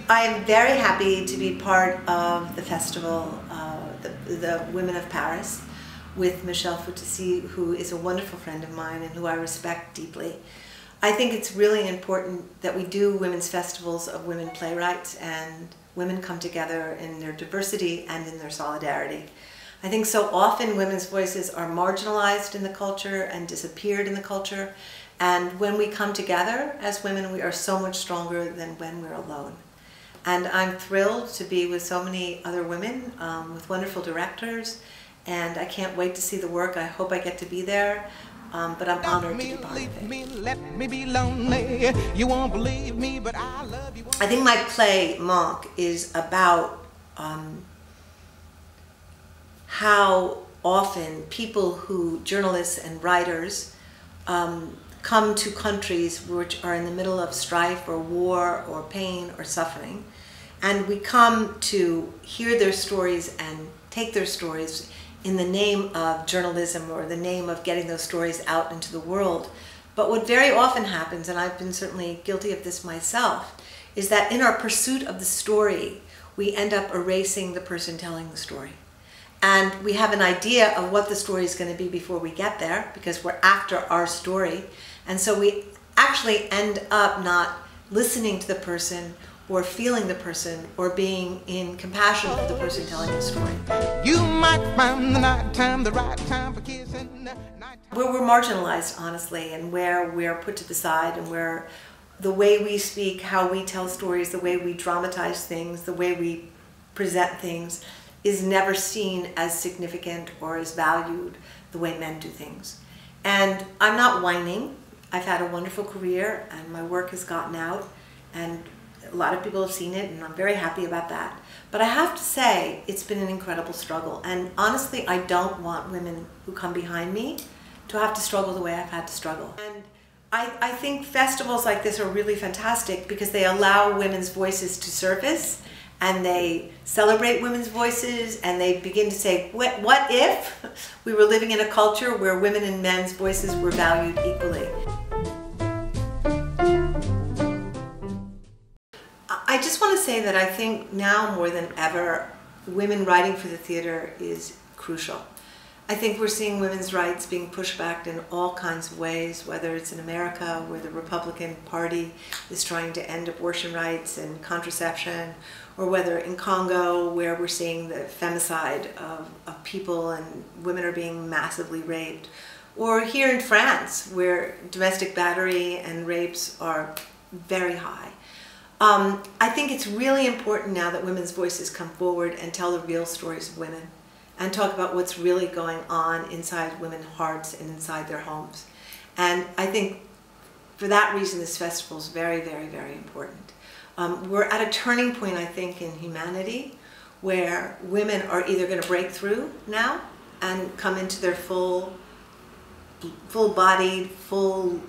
I am very happy to be part of the festival, the Women of Paris, with Michel Foutessy, who is a wonderful friend of mine and who I respect deeply. I think it's really important that we do women's festivals of women playwrights and women come together in their diversity and in their solidarity. I think so often women's voices are marginalized in the culture and disappeared in the culture, and when we come together as women, we are so much stronger than when we're alone. And I'm thrilled to be with so many other women, with wonderful directors, and I can't wait to see the work. I hope I get to be there, but I'm honored to be part of it. Let me be lonely. You won't believe me, but I love you. I think my play, Monk, is about how often people journalists and writers, come to countries which are in the middle of strife or war or pain or suffering, and we come to hear their stories and take their stories in the name of journalism or the name of getting those stories out into the world. But what very often happens, and I've been certainly guilty of this myself, is that in our pursuit of the story, we end up erasing the person telling the story. And we have an idea of what the story is going to be before we get there, because we're after our story. And so we actually end up not listening to the person or feeling the person or being in compassion for the person telling the story. You might find the night time, the right time for kissing. Where we're marginalized, honestly, and where we're put to the side, and where the way we speak, how we tell stories, the way we dramatize things, the way we present things is never seen as significant or as valued the way men do things. And I'm not whining. I've had a wonderful career and my work has gotten out and a lot of people have seen it and I'm very happy about that. But I have to say it's been an incredible struggle, and honestly I don't want women who come behind me to have to struggle the way I've had to struggle. And I think festivals like this are really fantastic because they allow women's voices to surface and they celebrate women's voices and they begin to say, what if we were living in a culture where women and men's voices were valued equally? I just want to say that I think now more than ever, women writing for the theater is crucial. I think we're seeing women's rights being pushed back in all kinds of ways, whether it's in America where the Republican Party is trying to end abortion rights and contraception, or whether in Congo where we're seeing the femicide of people and women are being massively raped, or here in France where domestic battery and rapes are very high. I think it's really important now that women's voices come forward and tell the real stories of women and talk about what's really going on inside women's hearts and inside their homes. And I think for that reason this festival is very, very, very important. We're at a turning point, I think, in humanity where women are either going to break through now and come into their full-bodied, full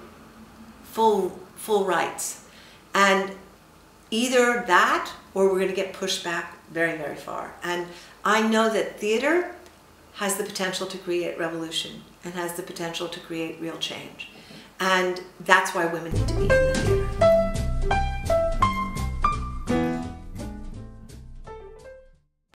rights. And either that or we're going to get pushed back very, very far. And I know that theater has the potential to create revolution and has the potential to create real change. And that's why women need to be in this.